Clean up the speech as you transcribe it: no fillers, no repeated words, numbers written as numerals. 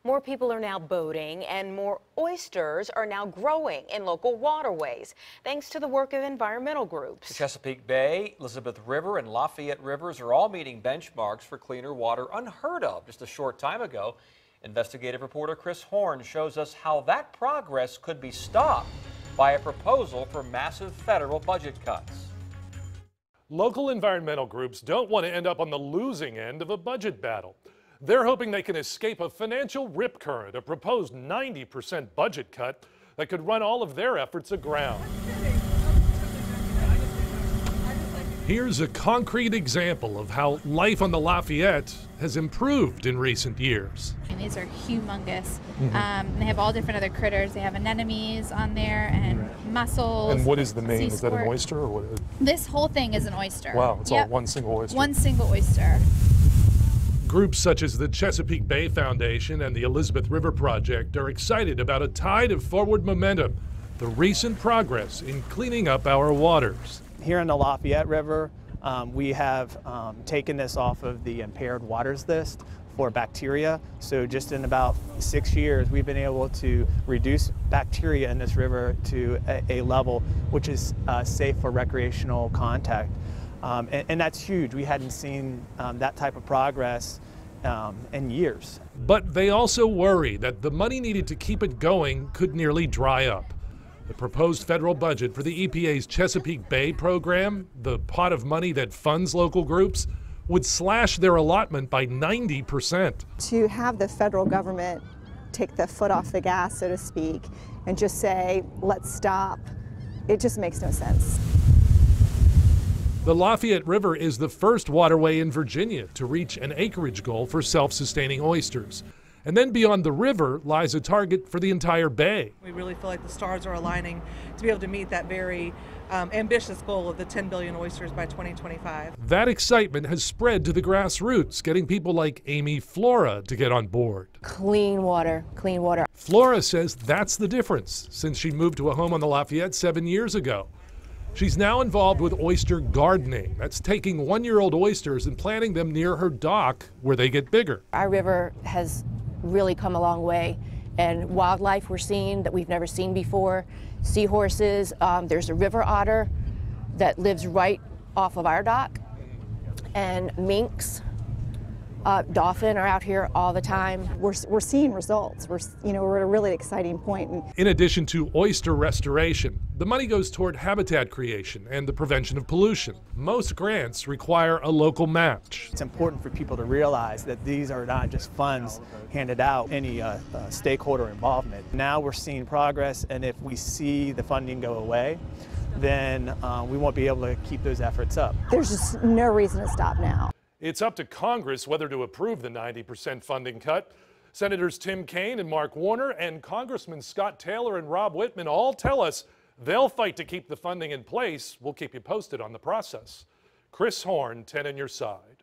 More people are now boating and more oysters are now growing in local waterways, thanks to the work of environmental groups. The Chesapeake Bay, Elizabeth River, and Lafayette Rivers are all meeting benchmarks for cleaner water unheard of just a short time ago. Investigative reporter Chris Horne shows us how that progress could be stopped by a proposal for massive federal budget cuts. Local environmental groups don't want to end up on the losing end of a budget battle. They're hoping they can escape a financial rip current, a proposed 90% budget cut that could run all of their efforts aground. Here's a concrete example of how life on the Lafayette has improved in recent years. And these are humongous. They have all different other critters. They have anemones on there and mussels. And what is the main? Is that an squirt. oyster or what? This whole thing is an oyster. Wow, it's all one single oyster. One single oyster. Groups such as the Chesapeake Bay Foundation and the Elizabeth River Project are excited about a tide of forward momentum, the recent progress in cleaning up our waters. Here in the Lafayette River, we have taken this off of the impaired waters list for bacteria. So just in about 6 years, we've been able to reduce bacteria in this river to a level which is safe for recreational contact. And that's huge. We hadn't seen that type of progress in years. But they also worry that the money needed to keep it going could nearly dry up. The proposed federal budget for the EPA's Chesapeake Bay program, the pot of money that funds local groups, would slash their allotment by 90%. To have the federal government take the foot off the gas, so to speak, and just say, let's stop, it just makes no sense. The Lafayette River is the first waterway in Virginia to reach an acreage goal for self-sustaining oysters. And then beyond the river lies a target for the entire bay. We really feel like the stars are aligning to be able to meet that very ambitious goal of the 10 billion oysters by 2025. That excitement has spread to the grassroots, getting people like Amy Flora to get on board. Clean water, clean water. Flora says that's the difference since she moved to a home on the Lafayette 7 years ago. She's now involved with oyster gardening. That's taking one-year-old oysters and planting them near her dock where they get bigger. Our river has really come a long way, and wildlife we're seeing that we've never seen before. Seahorses, there's a river otter that lives right off of our dock, and minks, dolphin are out here all the time. We're seeing results. We're at a really exciting point. In addition to oyster restoration, the money goes toward habitat creation and the prevention of pollution. Most grants require a local match. It's important for people to realize that these are not just funds handed out, any stakeholder involvement. Now we're seeing progress, and if we see the funding go away, then we won't be able to keep those efforts up. There's just no reason to stop now. It's up to Congress whether to approve the 90% funding cut. Senators Tim Kaine and Mark Warner and Congressman Scott Taylor and Rob Whitman all tell us they'll fight to keep the funding in place. We'll keep you posted on the process. Chris Horne, 10 on your side.